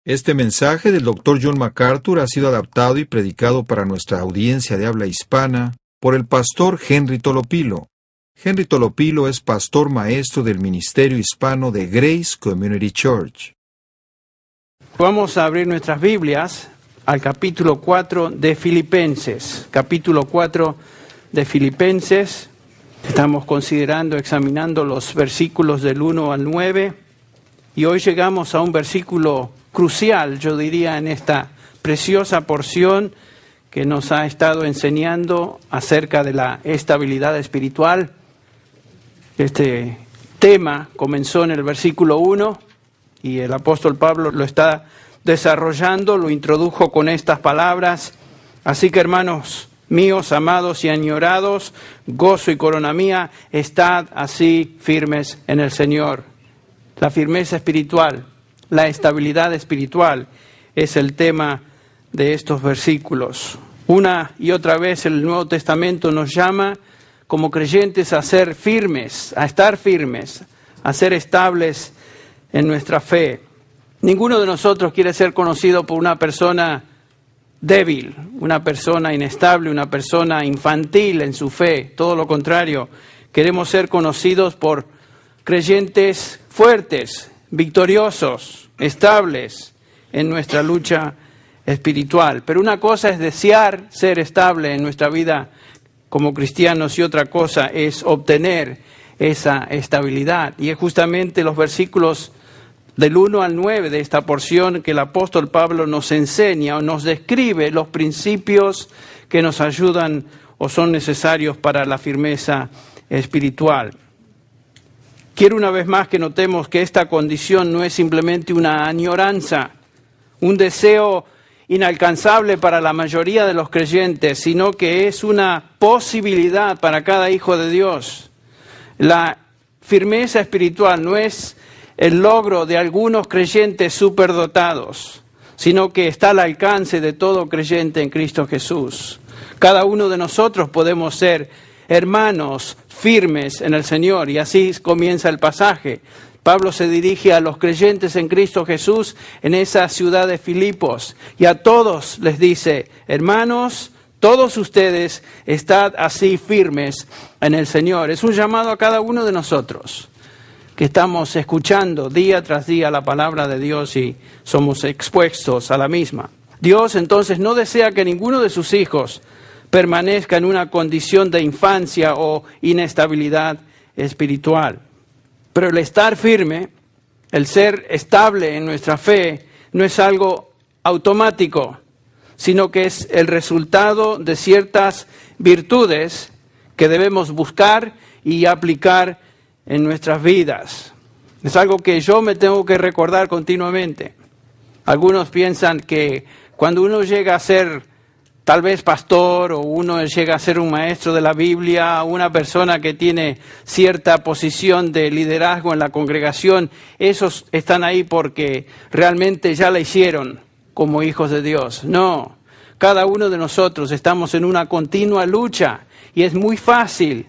Este mensaje del Dr. John MacArthur ha sido adaptado y predicado para nuestra audiencia de habla hispana por el pastor Henry Tolopilo. Henry Tolopilo es pastor maestro del Ministerio Hispano de Grace Community Church. Vamos a abrir nuestras Biblias al capítulo 4 de Filipenses. Capítulo 4 de Filipenses. Estamos examinando los versículos del 1 al 9. Y hoy llegamos a un versículo crucial, yo diría, en esta preciosa porción que nos ha estado enseñando acerca de la estabilidad espiritual. Este tema comenzó en el versículo 1 y el apóstol Pablo lo está desarrollando, lo introdujo con estas palabras. Así que, hermanos míos, amados y añorados, gozo y corona mía, estad así firmes en el Señor. La firmeza espiritual, la estabilidad espiritual es el tema de estos versículos. Una y otra vez el Nuevo Testamento nos llama como creyentes a ser firmes, a estar firmes, a ser estables en nuestra fe. Ninguno de nosotros quiere ser conocido por una persona débil, una persona inestable, una persona infantil en su fe. Todo lo contrario, queremos ser conocidos por creyentes fuertes, victoriosos, estables en nuestra lucha espiritual. Pero una cosa es desear ser estable en nuestra vida como cristianos y otra cosa es obtener esa estabilidad. Y es justamente los versículos del 1 al 9 de esta porción que el apóstol Pablo nos enseña o nos describe los principios que nos ayudan o son necesarios para la firmeza espiritual. Quiero una vez más que notemos que esta condición no es simplemente una añoranza, un deseo inalcanzable para la mayoría de los creyentes, sino que es una posibilidad para cada hijo de Dios. La firmeza espiritual no es el logro de algunos creyentes superdotados, sino que está al alcance de todo creyente en Cristo Jesús. Cada uno de nosotros podemos ser hermanos firmes en el Señor, y así comienza el pasaje. Pablo se dirige a los creyentes en Cristo Jesús en esa ciudad de Filipos, y a todos les dice: hermanos, todos ustedes estad así firmes en el Señor. Es un llamado a cada uno de nosotros que estamos escuchando día tras día la palabra de Dios y somos expuestos a la misma. Dios entonces no desea que ninguno de sus hijos permanezca en una condición de infancia o inestabilidad espiritual. Pero el estar firme, el ser estable en nuestra fe, no es algo automático, sino que es el resultado de ciertas virtudes que debemos buscar y aplicar en nuestras vidas. Es algo que yo me tengo que recordar continuamente. Algunos piensan que cuando uno llega a ser tal vez pastor, o uno llega a ser un maestro de la Biblia, una persona que tiene cierta posición de liderazgo en la congregación, esos están ahí porque realmente ya la hicieron como hijos de Dios. No, cada uno de nosotros estamos en una continua lucha y es muy fácil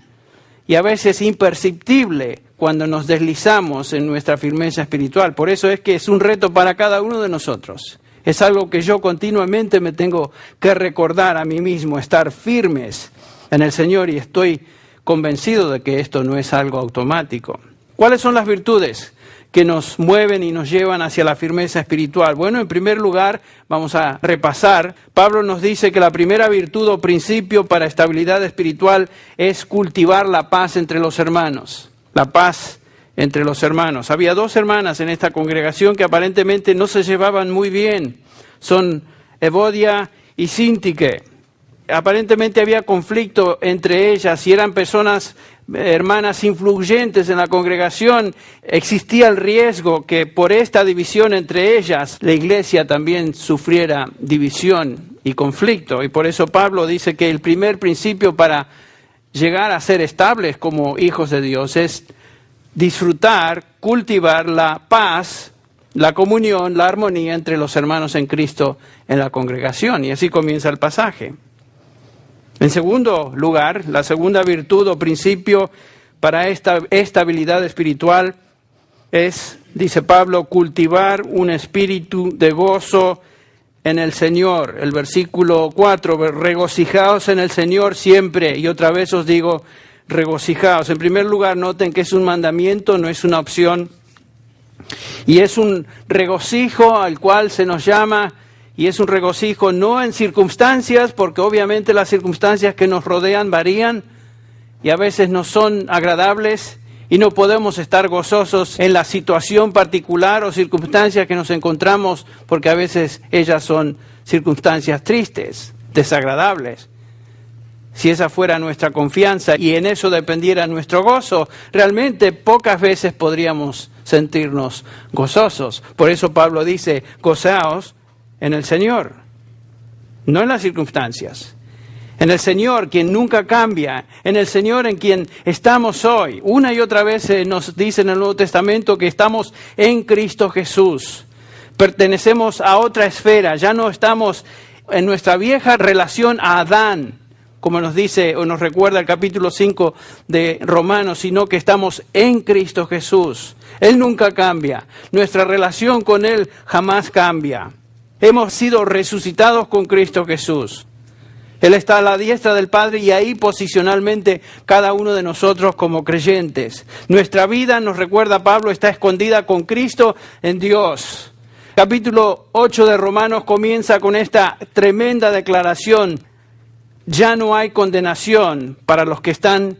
y a veces imperceptible cuando nos deslizamos en nuestra firmeza espiritual. Por eso es que es un reto para cada uno de nosotros. Es algo que yo continuamente me tengo que recordar a mí mismo, estar firmes en el Señor, y estoy convencido de que esto no es algo automático. ¿Cuáles son las virtudes que nos mueven y nos llevan hacia la firmeza espiritual? Bueno, en primer lugar, vamos a repasar. Pablo nos dice que la primera virtud o principio para estabilidad espiritual es cultivar la paz entre los hermanos. La paz entre los hermanos. Había dos hermanas en esta congregación que aparentemente no se llevaban muy bien. Son Evodia y Síntique. Aparentemente había conflicto entre ellas y eran personas, hermanas influyentes en la congregación. Existía el riesgo que por esta división entre ellas la iglesia también sufriera división y conflicto. Y por eso Pablo dice que el primer principio para llegar a ser estables como hijos de Dios es disfrutar, cultivar la paz, la comunión, la armonía entre los hermanos en Cristo en la congregación. Y así comienza el pasaje. En segundo lugar, la segunda virtud o principio para esta estabilidad espiritual es dice Pablo, cultivar un espíritu de gozo en el Señor. El versículo 4, regocijaos en el Señor siempre. Y otra vez os digo, regocijaos. En primer lugar, noten que es un mandamiento, no es una opción. Y es un regocijo al cual se nos llama, y es un regocijo no en circunstancias, porque obviamente las circunstancias que nos rodean varían y a veces no son agradables y no podemos estar gozosos en la situación particular o circunstancias que nos encontramos, porque a veces ellas son circunstancias tristes, desagradables. Si esa fuera nuestra confianza y en eso dependiera nuestro gozo, realmente pocas veces podríamos sentirnos gozosos. Por eso Pablo dice, gozaos en el Señor, no en las circunstancias. En el Señor, quien nunca cambia, en el Señor en quien estamos hoy. Una y otra vez nos dice en el Nuevo Testamento que estamos en Cristo Jesús. Pertenecemos a otra esfera, ya no estamos en nuestra vieja relación a Adán, como nos dice o nos recuerda el capítulo 5 de Romanos, sino que estamos en Cristo Jesús. Él nunca cambia, nuestra relación con Él jamás cambia. Hemos sido resucitados con Cristo Jesús. Él está a la diestra del Padre y ahí posicionalmente cada uno de nosotros como creyentes. Nuestra vida, nos recuerda Pablo, está escondida con Cristo en Dios. Capítulo 8 de Romanos comienza con esta tremenda declaración. Ya no hay condenación para los que están,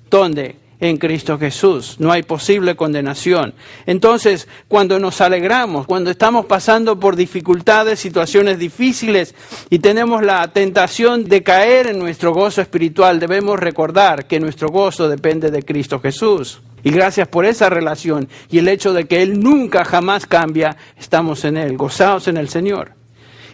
¿dónde? En Cristo Jesús. No hay posible condenación. Entonces, cuando nos alegramos, cuando estamos pasando por dificultades, situaciones difíciles y tenemos la tentación de caer en nuestro gozo espiritual, debemos recordar que nuestro gozo depende de Cristo Jesús. Y gracias por esa relación y el hecho de que Él nunca jamás cambia, estamos en Él, gozaos en el Señor.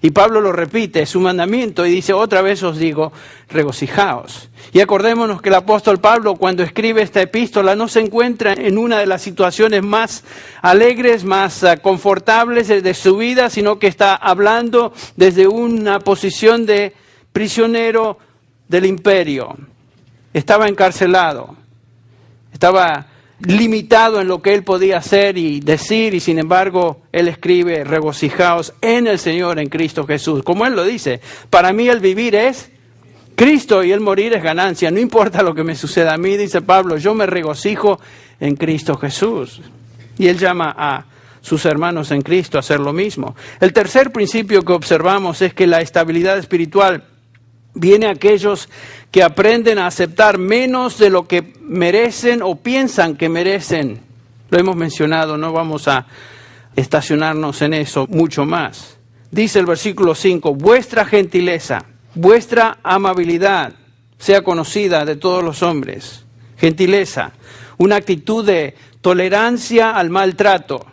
Y Pablo lo repite, es su mandamiento, y dice, otra vez os digo, regocijaos. Y acordémonos que el apóstol Pablo, cuando escribe esta epístola, no se encuentra en una de las situaciones más alegres, más confortables de su vida, sino que está hablando desde una posición de prisionero del imperio. Estaba encarcelado, estaba limitado en lo que él podía hacer y decir, y sin embargo, él escribe, regocijaos en el Señor, en Cristo Jesús. Como él lo dice, para mí el vivir es Cristo y el morir es ganancia. No importa lo que me suceda a mí, dice Pablo, yo me regocijo en Cristo Jesús. Y él llama a sus hermanos en Cristo a hacer lo mismo. El tercer principio que observamos es que la estabilidad espiritual viene a aquellos que aprenden a aceptar menos de lo que merecen o piensan que merecen. Lo hemos mencionado, no vamos a estacionarnos en eso mucho más. Dice el versículo 5, vuestra gentileza, vuestra amabilidad sea conocida de todos los hombres. Gentileza, una actitud de tolerancia al maltrato.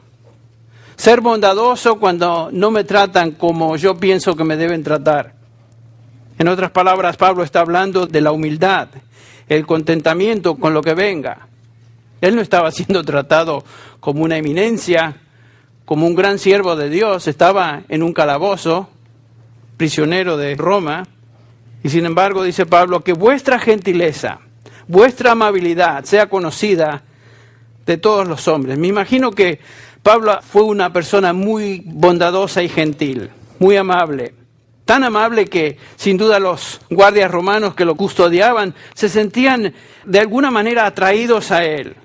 Ser bondadoso cuando no me tratan como yo pienso que me deben tratar. En otras palabras, Pablo está hablando de la humildad, el contentamiento con lo que venga. Él no estaba siendo tratado como una eminencia, como un gran siervo de Dios. Estaba en un calabozo, prisionero de Roma. Y sin embargo, dice Pablo, que vuestra gentileza, vuestra amabilidad sea conocida de todos los hombres. Me imagino que Pablo fue una persona muy bondadosa y gentil, muy amable. Tan amable que sin duda los guardias romanos que lo custodiaban se sentían de alguna manera atraídos a él.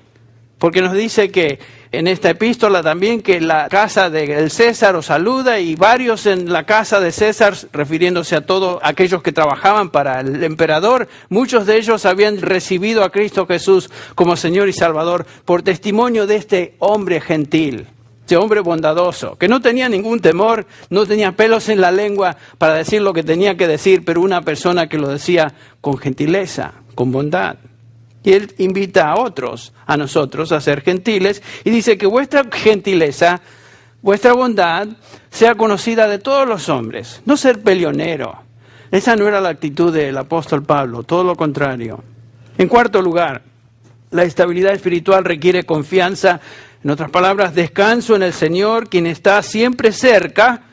Porque nos dice que en esta epístola también que la casa del César os saluda y varios en la casa de César, refiriéndose a todos aquellos que trabajaban para el emperador, muchos de ellos habían recibido a Cristo Jesús como Señor y Salvador por testimonio de este hombre gentil. Este hombre bondadoso, que no tenía ningún temor, no tenía pelos en la lengua para decir lo que tenía que decir, pero una persona que lo decía con gentileza, con bondad. Y él invita a otros, a nosotros, a ser gentiles, y dice que vuestra gentileza, vuestra bondad, sea conocida de todos los hombres. No ser peleonero. Esa no era la actitud del apóstol Pablo, todo lo contrario. En cuarto lugar, la estabilidad espiritual requiere confianza. En otras palabras, descanso en el Señor, quien está siempre cerca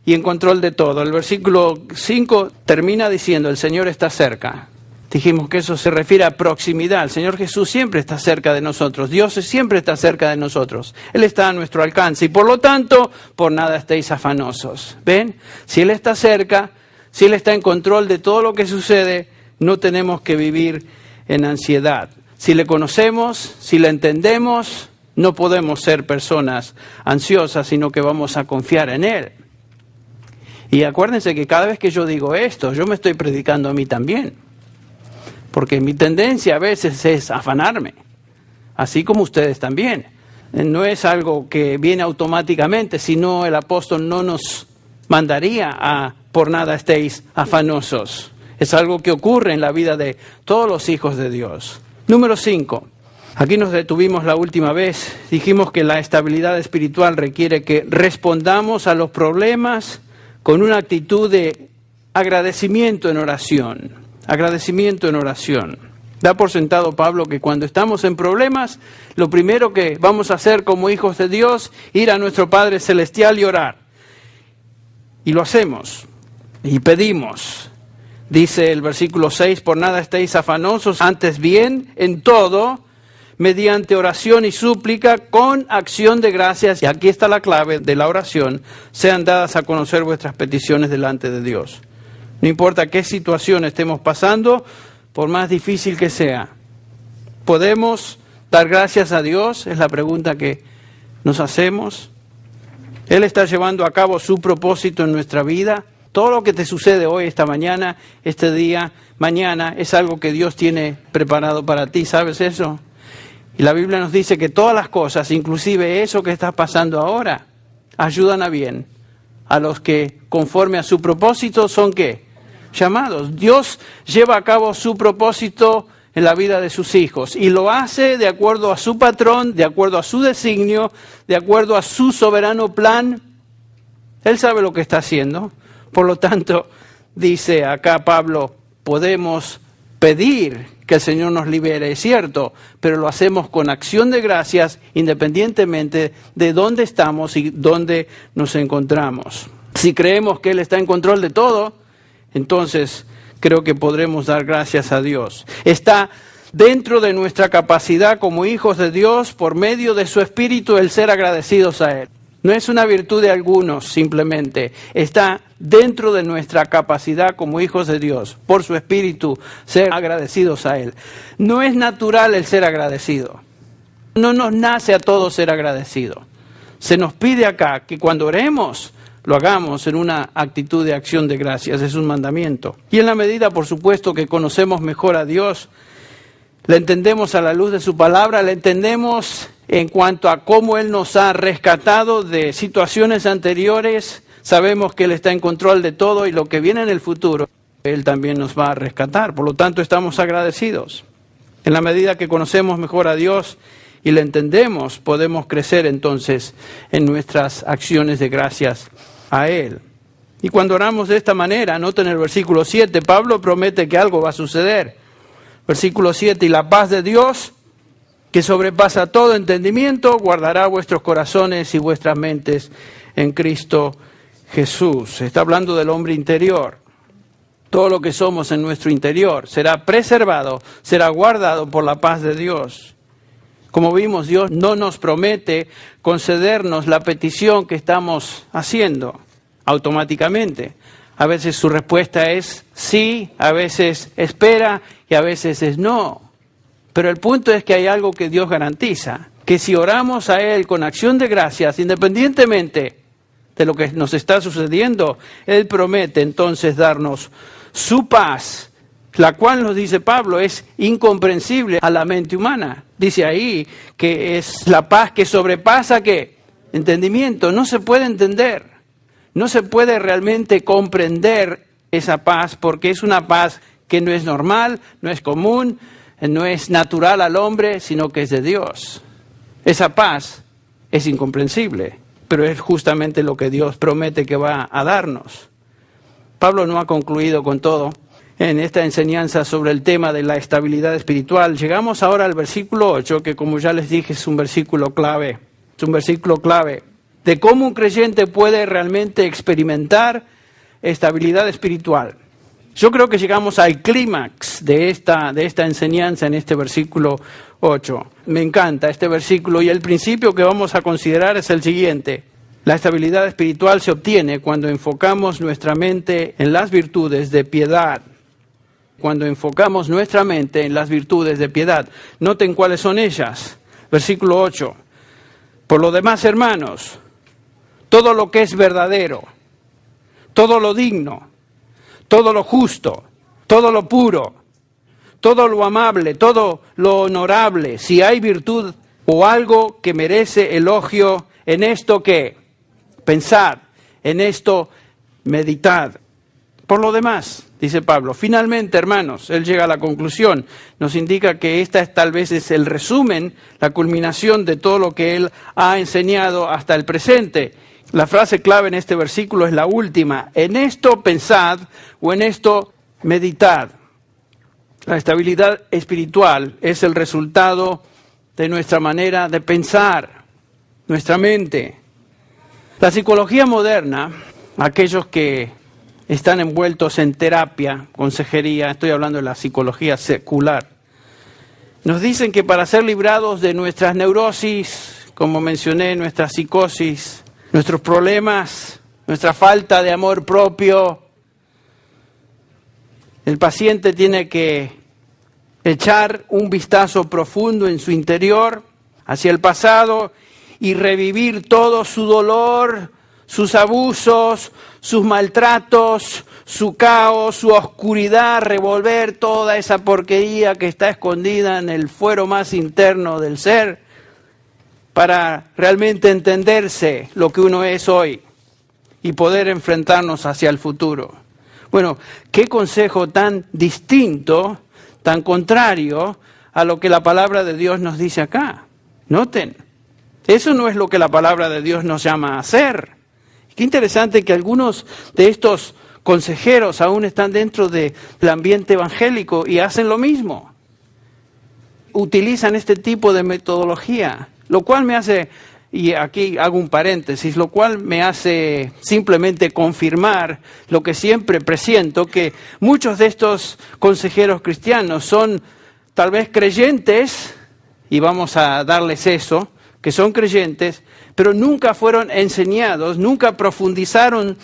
y en control de todo. El versículo 5 termina diciendo, el Señor está cerca. Dijimos que eso se refiere a proximidad. El Señor Jesús siempre está cerca de nosotros. Dios siempre está cerca de nosotros. Él está a nuestro alcance y por lo tanto, por nada estéis afanosos. ¿Ven? Si Él está cerca, si Él está en control de todo lo que sucede, no tenemos que vivir en ansiedad. Si le conocemos, si le entendemos, no podemos ser personas ansiosas, sino que vamos a confiar en Él. Y acuérdense que cada vez que yo digo esto, yo me estoy predicando a mí también. Porque mi tendencia a veces es afanarme, así como ustedes también. No es algo que viene automáticamente, sino el apóstol no nos mandaría a por nada estéis afanosos. Es algo que ocurre en la vida de todos los hijos de Dios. Número 5. Aquí nos detuvimos la última vez. Dijimos que la estabilidad espiritual requiere que respondamos a los problemas con una actitud de agradecimiento en oración. Agradecimiento en oración. Da por sentado Pablo que cuando estamos en problemas, lo primero que vamos a hacer como hijos de Dios, ir a nuestro Padre Celestial y orar. Y lo hacemos. Y pedimos. Dice el versículo 6, por nada estéis afanosos, antes bien, en todo, mediante oración y súplica, con acción de gracias, y aquí está la clave de la oración, sean dadas a conocer vuestras peticiones delante de Dios. No importa qué situación estemos pasando, por más difícil que sea. ¿Podemos dar gracias a Dios? Es la pregunta que nos hacemos. Él está llevando a cabo su propósito en nuestra vida. Todo lo que te sucede hoy, esta mañana, este día, mañana, es algo que Dios tiene preparado para ti. ¿Sabes eso? Y la Biblia nos dice que todas las cosas, inclusive eso que está pasando ahora, ayudan a bien. A los que, conforme a su propósito, son ¿qué? Llamados. Dios lleva a cabo su propósito en la vida de sus hijos y lo hace de acuerdo a su patrón, de acuerdo a su designio, de acuerdo a su soberano plan. Él sabe lo que está haciendo. Por lo tanto, dice acá Pablo, podemos pedir que el Señor nos libere, es cierto, pero lo hacemos con acción de gracias independientemente de dónde estamos y dónde nos encontramos. Si creemos que Él está en control de todo, entonces creo que podremos dar gracias a Dios. Está dentro de nuestra capacidad como hijos de Dios, por medio de su Espíritu, el ser agradecidos a Él. No es una virtud de algunos simplemente, está dentro de nuestra capacidad como hijos de Dios, por su Espíritu, ser agradecidos a Él. No es natural el ser agradecido, no nos nace a todos ser agradecido. Se nos pide acá que cuando oremos, lo hagamos en una actitud de acción de gracias, es un mandamiento. Y en la medida, por supuesto, que conocemos mejor a Dios, le entendemos a la luz de su palabra, le entendemos en cuanto a cómo Él nos ha rescatado de situaciones anteriores, sabemos que Él está en control de todo y lo que viene en el futuro, Él también nos va a rescatar. Por lo tanto, estamos agradecidos. En la medida que conocemos mejor a Dios y le entendemos, podemos crecer entonces en nuestras acciones de gracias a Él. Y cuando oramos de esta manera, noten el versículo 7, Pablo promete que algo va a suceder. Versículo 7, y la paz de Dios, que sobrepasa todo entendimiento, guardará vuestros corazones y vuestras mentes en Cristo Jesús. Está hablando del hombre interior. Todo lo que somos en nuestro interior será preservado, será guardado por la paz de Dios. Como vimos, Dios no nos promete concedernos la petición que estamos haciendo automáticamente. A veces su respuesta es sí, a veces espera y a veces es no. Pero el punto es que hay algo que Dios garantiza, que si oramos a Él con acción de gracias, independientemente de lo que nos está sucediendo, Él promete entonces darnos su paz, la cual, nos dice Pablo, es incomprensible a la mente humana. Dice ahí que es la paz que sobrepasa, ¿qué? Entendimiento. No se puede entender, no se puede realmente comprender esa paz, porque es una paz que no es normal, no es común, no es natural al hombre, sino que es de Dios. Esa paz es incomprensible, pero es justamente lo que Dios promete que va a darnos. Pablo no ha concluido con todo en esta enseñanza sobre el tema de la estabilidad espiritual. Llegamos ahora al versículo 8, que como ya les dije es un versículo clave. Es un versículo clave de cómo un creyente puede realmente experimentar estabilidad espiritual. Yo creo que llegamos al clímax de esta enseñanza en este versículo 8. Me encanta este versículo y el principio que vamos a considerar es el siguiente. La estabilidad espiritual se obtiene cuando enfocamos nuestra mente en las virtudes de piedad. Cuando enfocamos nuestra mente en las virtudes de piedad. Noten cuáles son ellas. Versículo 8. Por lo demás, hermanos, todo lo que es verdadero, todo lo digno, todo lo justo, todo lo puro, todo lo amable, todo lo honorable, si hay virtud o algo que merece elogio, en esto ¿qué? Pensad, en esto meditad. Por lo demás, dice Pablo, finalmente, hermanos, él llega a la conclusión, nos indica que esta tal vez es el resumen, la culminación de todo lo que él ha enseñado hasta el presente. La frase clave en este versículo es la última, en esto pensad o en esto meditad. La estabilidad espiritual es el resultado de nuestra manera de pensar, nuestra mente. La psicología moderna, aquellos que están envueltos en terapia, consejería, estoy hablando de la psicología secular, nos dicen que para ser librados de nuestras neurosis, como mencioné, nuestra psicosis, nuestros problemas, nuestra falta de amor propio, el paciente tiene que echar un vistazo profundo en su interior, hacia el pasado, y revivir todo su dolor, sus abusos, sus maltratos, su caos, su oscuridad, revolver toda esa porquería que está escondida en el fuero más interno del ser, para realmente entenderse lo que uno es hoy y poder enfrentarnos hacia el futuro. Bueno, qué consejo tan distinto, tan contrario a lo que la palabra de Dios nos dice acá. Noten, eso no es lo que la palabra de Dios nos llama a hacer. Qué interesante que algunos de estos consejeros aún están dentro del ambiente evangélico y hacen lo mismo. Utilizan este tipo de metodología. Lo cual me hace, y aquí hago un paréntesis, lo cual me hace simplemente confirmar lo que siempre presiento, que muchos de estos consejeros cristianos son tal vez creyentes, y vamos a darles eso, que son creyentes, pero nunca fueron enseñados, nunca profundizaron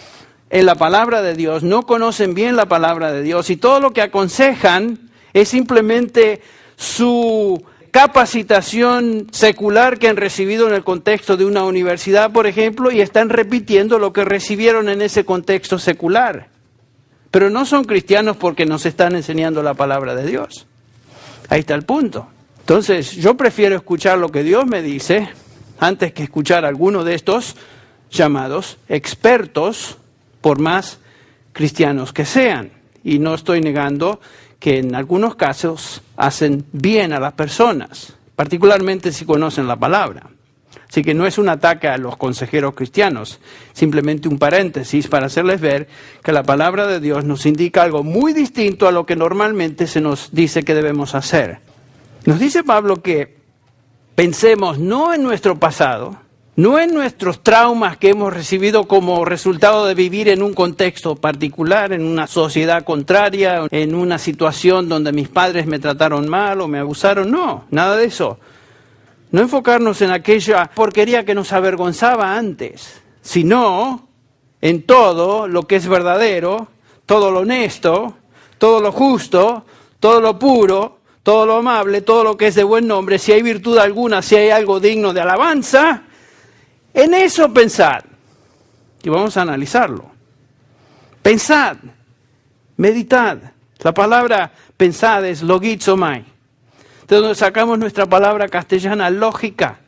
en la palabra de Dios, no conocen bien la palabra de Dios, y todo lo que aconsejan es simplemente su capacitación secular que han recibido en el contexto de una universidad, por ejemplo, y están repitiendo lo que recibieron en ese contexto secular. Pero no son cristianos porque nos están enseñando la palabra de Dios. Ahí está el punto. Entonces, yo prefiero escuchar lo que Dios me dice antes que escuchar a alguno de estos llamados expertos, por más cristianos que sean. Y no estoy negando que en algunos casos hacen bien a las personas, particularmente si conocen la palabra. Así que no es un ataque a los consejeros cristianos, simplemente un paréntesis para hacerles ver que la palabra de Dios nos indica algo muy distinto a lo que normalmente se nos dice que debemos hacer. Nos dice Pablo que pensemos no en nuestro pasado, no en nuestros traumas que hemos recibido como resultado de vivir en un contexto particular, en una sociedad contraria, en una situación donde mis padres me trataron mal o me abusaron. No, nada de eso. No enfocarnos en aquella porquería que nos avergonzaba antes, sino en todo lo que es verdadero, todo lo honesto, todo lo justo, todo lo puro, todo lo amable, todo lo que es de buen nombre, si hay virtud alguna, si hay algo digno de alabanza, en eso pensad. Y vamos a analizarlo. Pensad, meditad. La palabra pensad es logizomai, de donde sacamos nuestra palabra castellana lógica.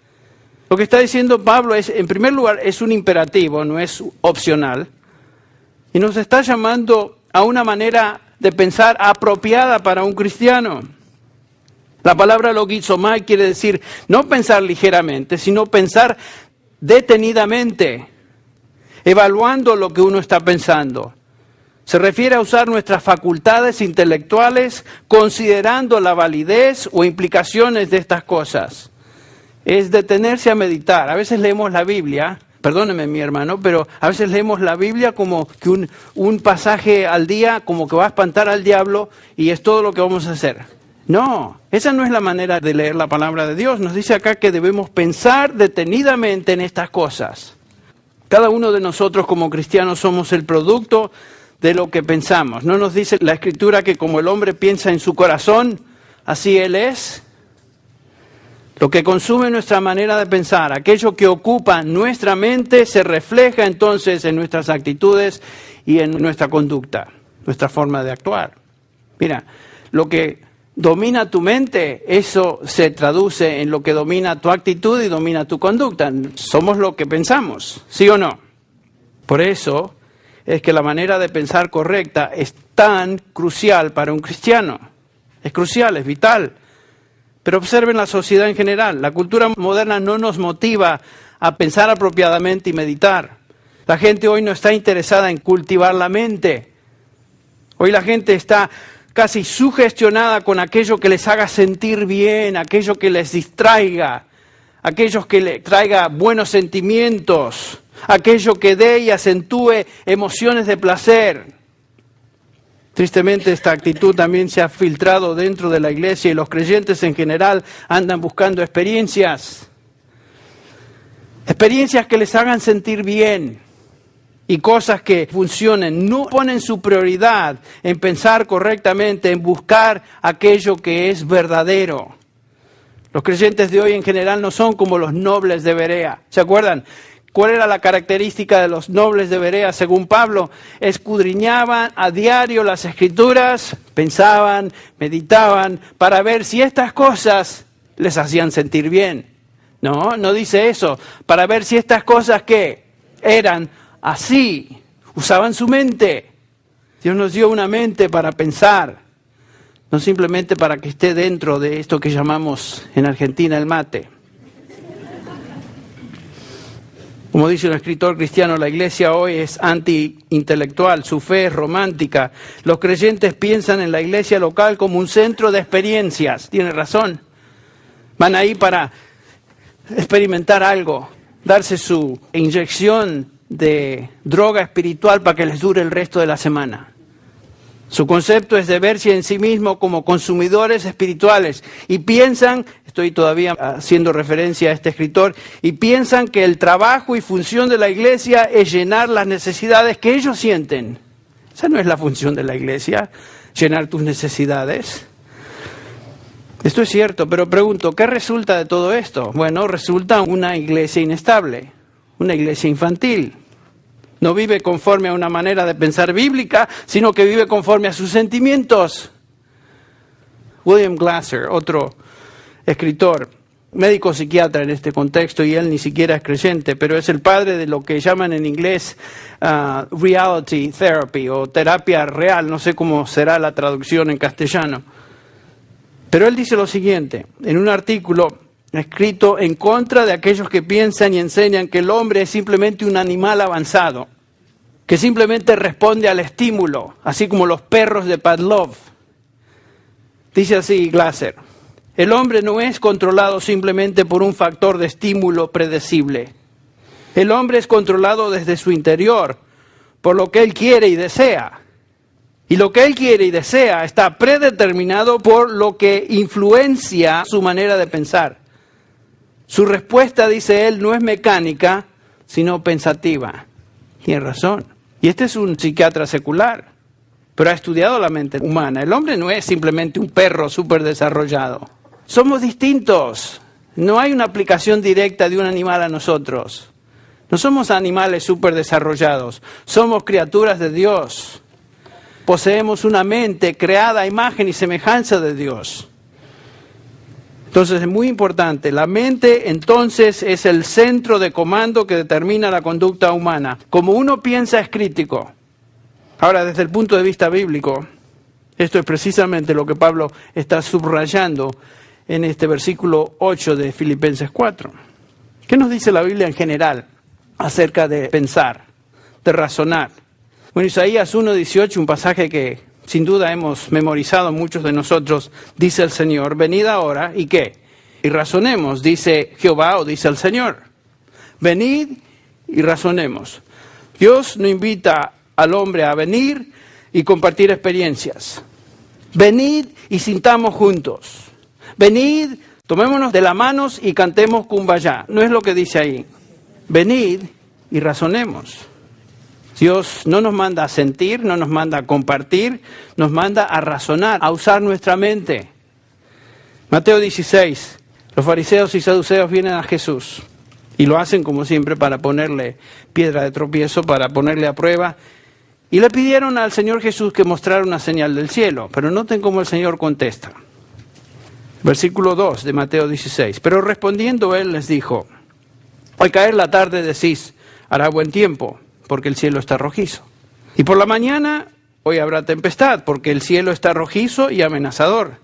Lo que está diciendo Pablo es, en primer lugar, es un imperativo, no es opcional. Y nos está llamando a una manera de pensar apropiada para un cristiano. La palabra logizomai quiere decir no pensar ligeramente, sino pensar detenidamente, evaluando lo que uno está pensando. Se refiere a usar nuestras facultades intelectuales considerando la validez o implicaciones de estas cosas. Es detenerse a meditar. A veces leemos la Biblia, Perdóneme, mi hermano, pero a veces leemos la Biblia como que un pasaje al día, como que va a espantar al diablo y es todo lo que vamos a hacer. No, esa no es la manera de leer la palabra de Dios. Nos dice acá que debemos pensar detenidamente en estas cosas. Cada uno de nosotros como cristianos somos el producto de lo que pensamos. ¿No nos dice la Escritura que como el hombre piensa en su corazón, así él es? Lo que consume nuestra manera de pensar, aquello que ocupa nuestra mente, se refleja entonces en nuestras actitudes y en nuestra conducta, nuestra forma de actuar. Mira, lo que domina tu mente, eso se traduce en lo que domina tu actitud y domina tu conducta. Somos lo que pensamos, ¿sí o no? Por eso es que la manera de pensar correcta es tan crucial para un cristiano. Es crucial, es vital. Pero observen la sociedad en general. La cultura moderna no nos motiva a pensar apropiadamente y meditar. La gente hoy no está interesada en cultivar la mente. Hoy la gente está casi sugestionada con aquello que les haga sentir bien, aquello que les distraiga, aquello que les traiga buenos sentimientos, aquello que dé y acentúe emociones de placer. Tristemente esta actitud también se ha filtrado dentro de la iglesia y los creyentes en general andan buscando experiencias que les hagan sentir bien y cosas que funcionen. No ponen su prioridad en pensar correctamente, en buscar aquello que es verdadero. Los creyentes de hoy en general no son como los nobles de Berea. ¿Se acuerdan? ¿Cuál era la característica de los nobles de Berea según Pablo? Escudriñaban a diario las Escrituras, pensaban, meditaban, para ver si estas cosas les hacían sentir bien. No, no dice eso. Para ver si estas cosas que eran así, usaban su mente. Dios nos dio una mente para pensar, no simplemente para que esté dentro de esto que llamamos en Argentina el mate. Como dice un escritor cristiano, la iglesia hoy es anti-intelectual, su fe es romántica. Los creyentes piensan en la iglesia local como un centro de experiencias. Tiene razón. Van ahí para experimentar algo, darse su inyección de droga espiritual para que les dure el resto de la semana. Su concepto es de verse en sí mismo como consumidores espirituales y piensan, estoy todavía haciendo referencia a este escritor, y piensan que el trabajo y función de la iglesia es llenar las necesidades que ellos sienten. Esa no es la función de la iglesia, llenar tus necesidades. Esto es cierto, pero pregunto, ¿qué resulta de todo esto? Bueno, resulta una iglesia inestable, una iglesia infantil. No vive conforme a una manera de pensar bíblica, sino que vive conforme a sus sentimientos. William Glasser, otro escritor, médico psiquiatra en este contexto, y él ni siquiera es creyente, pero es el padre de lo que llaman en inglés reality therapy o terapia real, no sé cómo será la traducción en castellano. Pero él dice lo siguiente, en un artículo escrito en contra de aquellos que piensan y enseñan que el hombre es simplemente un animal avanzado, que simplemente responde al estímulo, así como los perros de Pavlov. Dice así Glasser, el hombre no es controlado simplemente por un factor de estímulo predecible. El hombre es controlado desde su interior, por lo que él quiere y desea. Y lo que él quiere y desea está predeterminado por lo que influencia su manera de pensar. Su respuesta, dice él, no es mecánica, sino pensativa. Tiene razón. Y este es un psiquiatra secular, pero ha estudiado la mente humana. El hombre no es simplemente un perro súper desarrollado. Somos distintos. No hay una aplicación directa de un animal a nosotros. No somos animales súper desarrollados. Somos criaturas de Dios. Poseemos una mente creada a imagen y semejanza de Dios. Entonces es muy importante, la mente entonces es el centro de comando que determina la conducta humana. Como uno piensa es crítico. Ahora, desde el punto de vista bíblico, esto es precisamente lo que Pablo está subrayando en este versículo 8 de Filipenses 4. ¿Qué nos dice la Biblia en general acerca de pensar, de razonar? Bueno, Isaías 1:18, un pasaje que sin duda hemos memorizado muchos de nosotros, dice el Señor, venid ahora, ¿y qué? Y razonemos, dice Jehová o dice el Señor. Venid y razonemos. Dios no invita al hombre a venir y compartir experiencias. Venid y sintamos juntos. Venid, tomémonos de las manos y cantemos Kumbaya. No es lo que dice ahí. Venid y razonemos. Dios no nos manda a sentir, no nos manda a compartir, nos manda a razonar, a usar nuestra mente. Mateo 16. Los fariseos y saduceos vienen a Jesús y lo hacen como siempre para ponerle piedra de tropiezo, para ponerle a prueba. Y le pidieron al Señor Jesús que mostrara una señal del cielo, pero noten cómo el Señor contesta. Versículo 2 de Mateo 16. Pero respondiendo él les dijo: al caer la tarde decís, hará buen tiempo, porque el cielo está rojizo. Y por la mañana, hoy habrá tempestad, porque el cielo está rojizo y amenazador.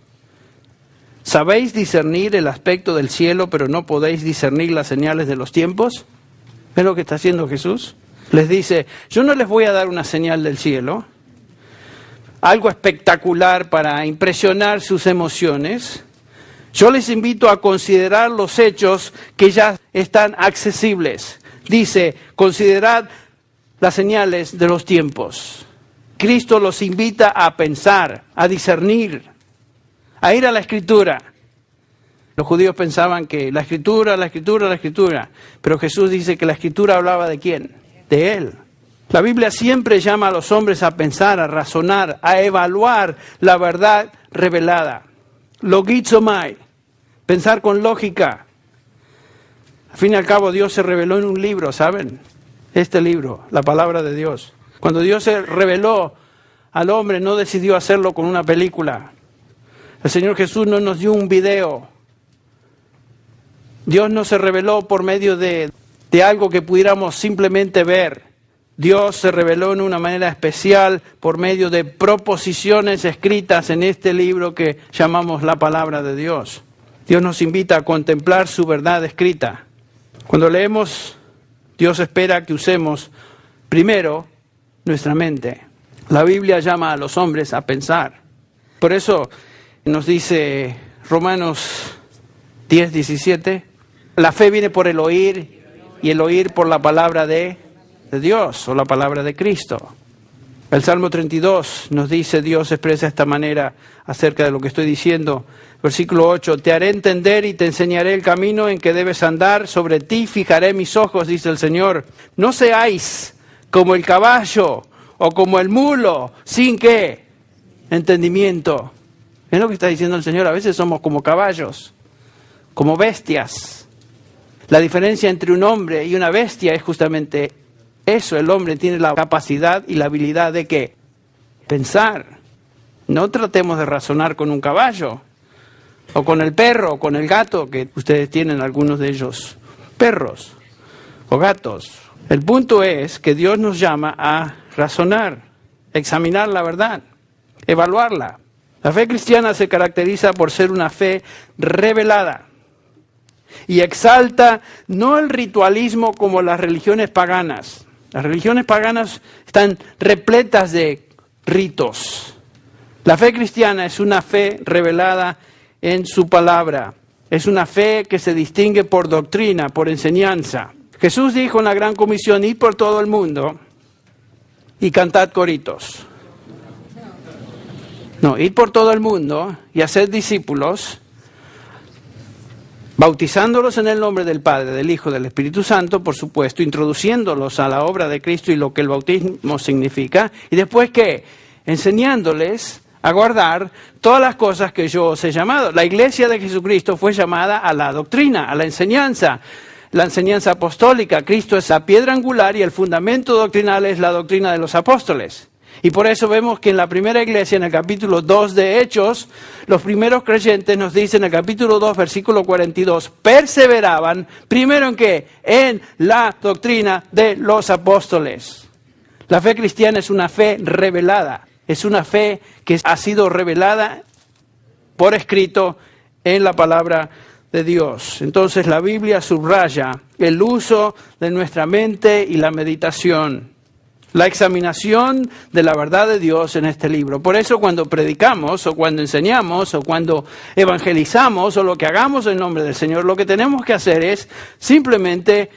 ¿Sabéis discernir el aspecto del cielo, pero no podéis discernir las señales de los tiempos? ¿Es lo que está haciendo Jesús? Les dice, yo no les voy a dar una señal del cielo, algo espectacular para impresionar sus emociones. Yo les invito a considerar los hechos que ya están accesibles. Dice, considerad las señales de los tiempos. Cristo los invita a pensar, a discernir, a ir a la Escritura. Los judíos pensaban que la Escritura, pero Jesús dice que la Escritura hablaba ¿de quién? De Él. La Biblia siempre llama a los hombres a pensar, a razonar, a evaluar la verdad revelada. Logizomai, pensar con lógica. Al fin y al cabo Dios se reveló en un libro, ¿saben? Este libro, la palabra de Dios. Cuando Dios se reveló al hombre, no decidió hacerlo con una película. El Señor Jesús no nos dio un video. Dios no se reveló por medio de algo que pudiéramos simplemente ver. Dios se reveló en una manera especial por medio de proposiciones escritas en este libro que llamamos la palabra de Dios. Dios nos invita a contemplar su verdad escrita. Cuando leemos, Dios espera que usemos primero nuestra mente. La Biblia llama a los hombres a pensar. Por eso nos dice Romanos 10:17, la fe viene por el oír y el oír por la palabra de Dios o la palabra de Cristo. El Salmo 32 nos dice, Dios expresa de esta manera acerca de lo que estoy diciendo. Versículo 8, te haré entender y te enseñaré el camino en que debes andar, sobre ti fijaré mis ojos, dice el Señor. No seáis como el caballo o como el mulo, sin ¿qué? Entendimiento. Es lo que está diciendo el Señor, a veces somos como caballos, como bestias. La diferencia entre un hombre y una bestia es justamente eso, el hombre tiene la capacidad y la habilidad de ¿qué? Pensar. No tratemos de razonar con un caballo, o con el perro, o con el gato, que ustedes tienen algunos de ellos, perros o gatos. El punto es que Dios nos llama a razonar, examinar la verdad, evaluarla. La fe cristiana se caracteriza por ser una fe revelada y exalta no el ritualismo como las religiones paganas. Las religiones paganas están repletas de ritos. La fe cristiana es una fe revelada en su palabra. Es una fe que se distingue por doctrina, por enseñanza. Jesús dijo en la gran comisión, id por todo el mundo y cantad coritos. No, id por todo el mundo y haced discípulos, bautizándolos en el nombre del Padre, del Hijo, del Espíritu Santo, por supuesto, introduciéndolos a la obra de Cristo y lo que el bautismo significa, y después ¿qué? Enseñándoles a guardar todas las cosas que yo os he llamado. La iglesia de Jesucristo fue llamada a la doctrina, a la enseñanza apostólica. Cristo es la piedra angular y el fundamento doctrinal es la doctrina de los apóstoles. Y por eso vemos que en la primera iglesia, en el capítulo 2 de Hechos, los primeros creyentes nos dicen en el capítulo 2, versículo 42, perseveraban, ¿primero en qué? En la doctrina de los apóstoles. La fe cristiana es una fe revelada, es una fe que ha sido revelada por escrito en la palabra de Dios. Entonces la Biblia subraya el uso de nuestra mente y la meditación, la examinación de la verdad de Dios en este libro. Por eso cuando predicamos o cuando enseñamos o cuando evangelizamos o lo que hagamos en nombre del Señor, lo que tenemos que hacer es simplemente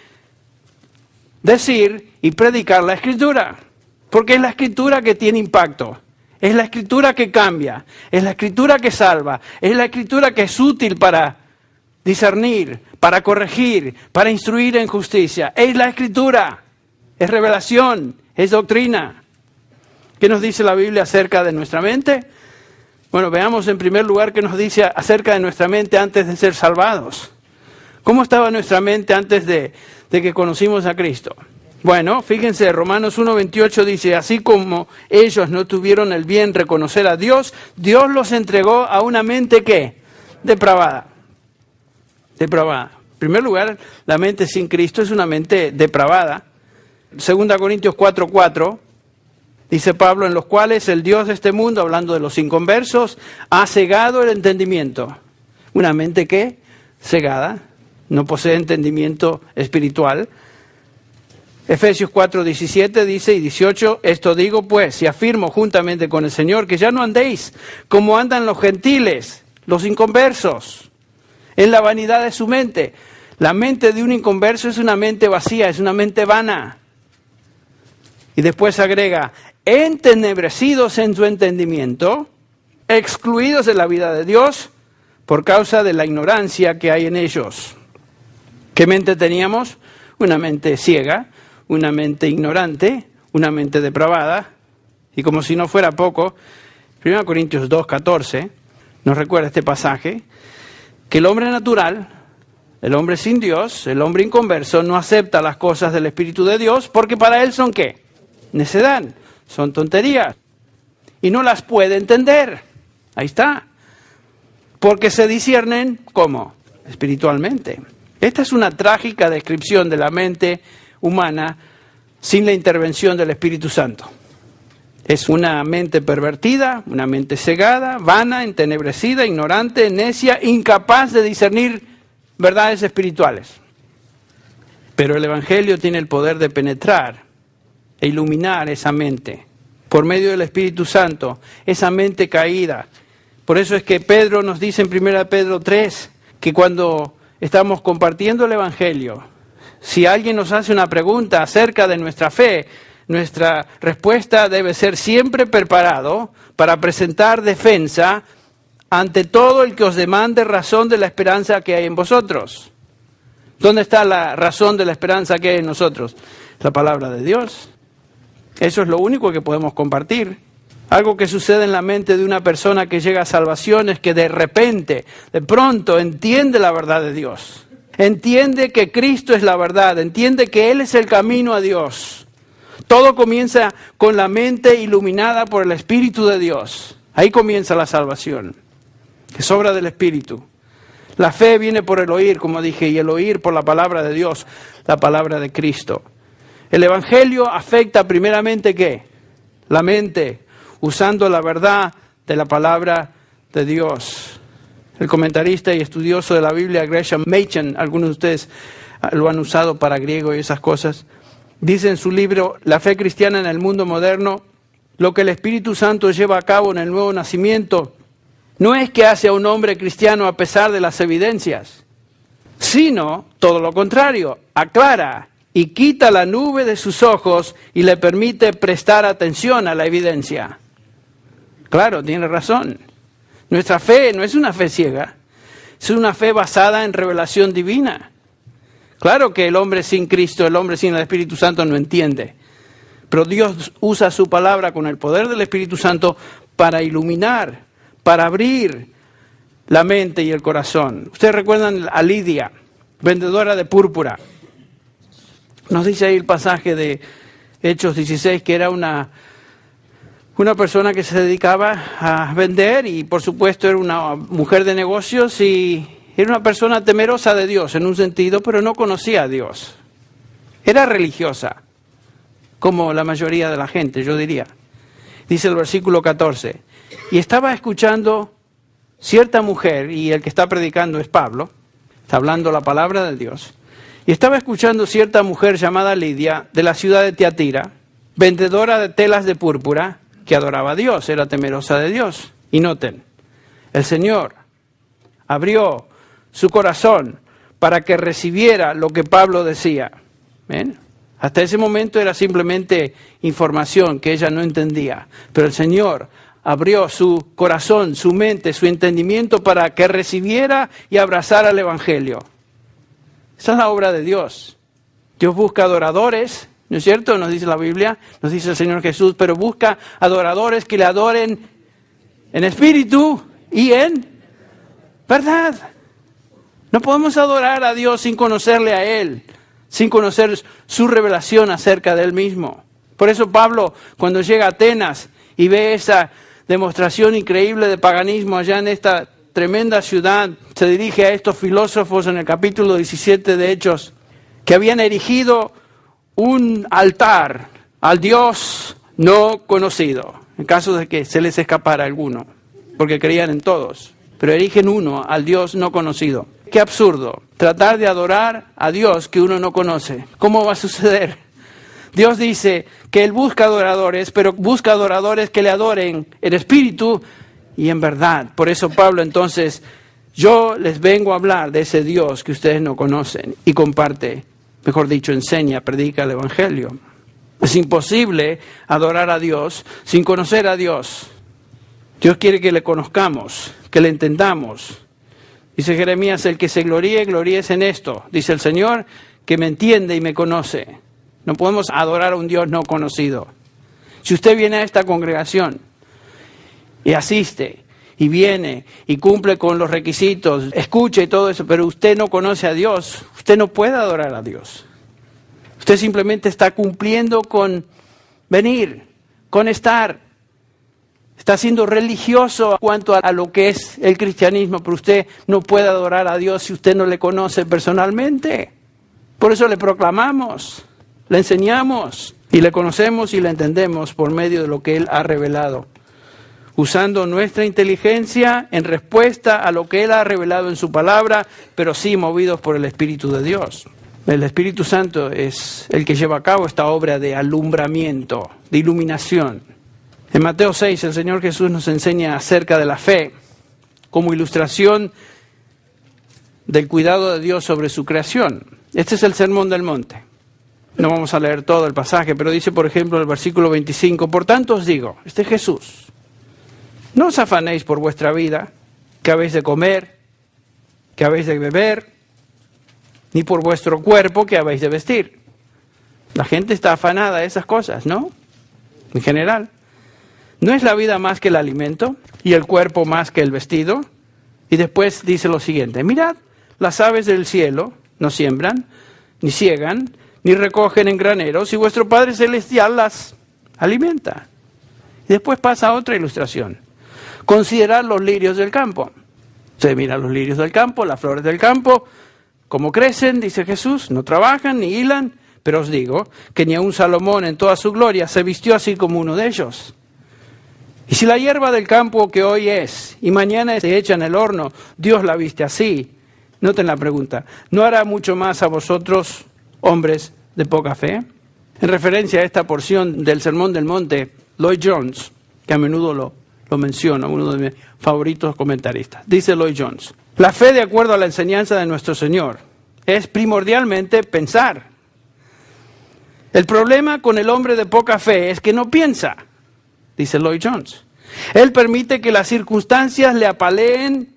decir y predicar la Escritura. Porque es la Escritura que tiene impacto. Es la Escritura que cambia. Es la Escritura que salva. Es la Escritura que es útil para discernir, para corregir, para instruir en justicia. Es la Escritura. Es revelación. Es doctrina. ¿Qué nos dice la Biblia acerca de nuestra mente? Bueno, veamos en primer lugar qué nos dice acerca de nuestra mente antes de ser salvados. ¿Cómo estaba nuestra mente antes de que conocimos a Cristo? Bueno, fíjense, Romanos 1:28 dice, así como ellos no tuvieron el bien reconocer a Dios, Dios los entregó a una mente, ¿qué? Depravada. Depravada. En primer lugar, la mente sin Cristo es una mente depravada. 2 Corintios 4:4 dice Pablo, en los cuales el Dios de este mundo, hablando de los inconversos, ha cegado el entendimiento. Una mente, ¿qué? Cegada, no posee entendimiento espiritual. Efesios 4:17 dice y 18, esto digo pues, y afirmo juntamente con el Señor, que ya no andéis como andan los gentiles, los inconversos, en la vanidad de su mente. La mente de un inconverso es una mente vacía, es una mente vana. Y después agrega, entenebrecidos en su entendimiento, excluidos de la vida de Dios, por causa de la ignorancia que hay en ellos. ¿Qué mente teníamos? Una mente ciega, una mente ignorante, una mente depravada, y como si no fuera poco, 1 Corintios 2:14 nos recuerda este pasaje, que el hombre natural, el hombre sin Dios, el hombre inconverso, no acepta las cosas del Espíritu de Dios, porque para él son ¿qué? Necedad, son tonterías, y no las puede entender. Ahí está. Porque se disciernen, ¿cómo? Espiritualmente. Esta es una trágica descripción de la mente humana sin la intervención del Espíritu Santo. Es una mente pervertida, una mente cegada, vana, entenebrecida, ignorante, necia, incapaz de discernir verdades espirituales. Pero el Evangelio tiene el poder de penetrar e iluminar esa mente por medio del Espíritu Santo, esa mente caída. Por eso es que Pedro nos dice en 1 Pedro 3 que cuando estamos compartiendo el Evangelio, si alguien nos hace una pregunta acerca de nuestra fe, nuestra respuesta debe ser siempre preparado para presentar defensa ante todo el que os demande razón de la esperanza que hay en vosotros. ¿Dónde está la razón de la esperanza que hay en nosotros? La palabra de Dios. Eso es lo único que podemos compartir. Algo que sucede en la mente de una persona que llega a salvación es que de repente, de pronto, entiende la verdad de Dios. Entiende que Cristo es la verdad, entiende que Él es el camino a Dios. Todo comienza con la mente iluminada por el Espíritu de Dios. Ahí comienza la salvación, que es obra del Espíritu. La fe viene por el oír, como dije, y el oír por la palabra de Dios, la palabra de Cristo. El Evangelio afecta primeramente, ¿qué? La mente, usando la verdad de la palabra de Dios. El comentarista y estudioso de la Biblia, Gresham Machen, algunos de ustedes lo han usado para griego y esas cosas, dice en su libro La fe cristiana en el mundo moderno, lo que el Espíritu Santo lleva a cabo en el nuevo nacimiento no es que hace a un hombre cristiano a pesar de las evidencias, sino todo lo contrario, aclara y quita la nube de sus ojos y le permite prestar atención a la evidencia. Claro, tiene razón. Nuestra fe no es una fe ciega, es una fe basada en revelación divina. Claro que el hombre sin Cristo, el hombre sin el Espíritu Santo no entiende, pero Dios usa su palabra con el poder del Espíritu Santo para iluminar, para abrir la mente y el corazón. Ustedes recuerdan a Lidia, vendedora de púrpura. Nos dice ahí el pasaje de Hechos 16 que era una persona que se dedicaba a vender y por supuesto era una mujer de negocios y era una persona temerosa de Dios en un sentido, pero no conocía a Dios. Era religiosa, como la mayoría de la gente, yo diría. Dice el versículo 14, y estaba escuchando cierta mujer, y el que está predicando es Pablo, está hablando la palabra de Dios, y estaba escuchando cierta mujer llamada Lidia, de la ciudad de Tiatira, vendedora de telas de púrpura, que adoraba a Dios, era temerosa de Dios. Y noten, el Señor abrió su corazón para que recibiera lo que Pablo decía. ¿Ven? Hasta ese momento era simplemente información que ella no entendía. Pero el Señor abrió su corazón, su mente, su entendimiento para que recibiera y abrazara el Evangelio. Esa es la obra de Dios. Dios busca adoradores, ¿no es cierto? Nos dice la Biblia, nos dice el Señor Jesús, pero busca adoradores que le adoren en espíritu y en verdad. No podemos adorar a Dios sin conocerle a Él, sin conocer su revelación acerca de Él mismo. Por eso Pablo, cuando llega a Atenas y ve esa demostración increíble de paganismo allá en esta tremenda ciudad, se dirige a estos filósofos en el capítulo 17 de Hechos, que habían erigido un altar al Dios no conocido, en caso de que se les escapara alguno, porque creían en todos, pero erigen uno al Dios no conocido. Qué absurdo, tratar de adorar a Dios que uno no conoce. ¿Cómo va a suceder? Dios dice que Él busca adoradores, pero busca adoradores que le adoren en espíritu y en verdad. Por eso Pablo entonces, yo les vengo a hablar de ese Dios que ustedes no conocen y comparte, mejor dicho, enseña, predica el Evangelio. Es imposible adorar a Dios sin conocer a Dios. Dios quiere que le conozcamos, que le entendamos. Dice Jeremías, el que se gloríe, gloríese en esto. Dice el Señor, que me entiende y me conoce. No podemos adorar a un Dios no conocido. Si usted viene a esta congregación y asiste y viene y cumple con los requisitos, escucha y todo eso, pero usted no conoce a Dios, usted no puede adorar a Dios. Usted simplemente está cumpliendo con venir, con estar. Está siendo religioso en cuanto a lo que es el cristianismo, pero usted no puede adorar a Dios si usted no le conoce personalmente. Por eso le proclamamos, le enseñamos y le conocemos y le entendemos por medio de lo que Él ha revelado, usando nuestra inteligencia en respuesta a lo que Él ha revelado en su palabra, pero sí movidos por el Espíritu de Dios. El Espíritu Santo es el que lleva a cabo esta obra de alumbramiento, de iluminación. En Mateo 6 el Señor Jesús nos enseña acerca de la fe como ilustración del cuidado de Dios sobre su creación. Este es el Sermón del Monte. No vamos a leer todo el pasaje, pero dice, por ejemplo, el versículo 25, por tanto os digo, este es Jesús, no os afanéis por vuestra vida, que habéis de comer, que habéis de beber, ni por vuestro cuerpo, que habéis de vestir. La gente está afanada de esas cosas, ¿no? En general. ¿No es la vida más que el alimento y el cuerpo más que el vestido? Y después dice lo siguiente, mirad, las aves del cielo no siembran, ni siegan, ni recogen en graneros, y vuestro Padre Celestial las alimenta. Y después pasa a otra ilustración. Considerad los lirios del campo. Se mira los lirios del campo, las flores del campo, cómo crecen, dice Jesús, no trabajan ni hilan, pero os digo que ni aun Salomón en toda su gloria se vistió así como uno de ellos. Y si la hierba del campo que hoy es y mañana se echa en el horno, Dios la viste así. Noten la pregunta, ¿no hará mucho más a vosotros, hombres de poca fe? En referencia a esta porción del Sermón del Monte, Lloyd Jones, que a menudo lo menciona, uno de mis favoritos comentaristas, dice Lloyd Jones, la fe, de acuerdo a la enseñanza de nuestro Señor, es primordialmente pensar. El problema con el hombre de poca fe es que no piensa. Dice Lloyd Jones. Él permite que las circunstancias le apaleen.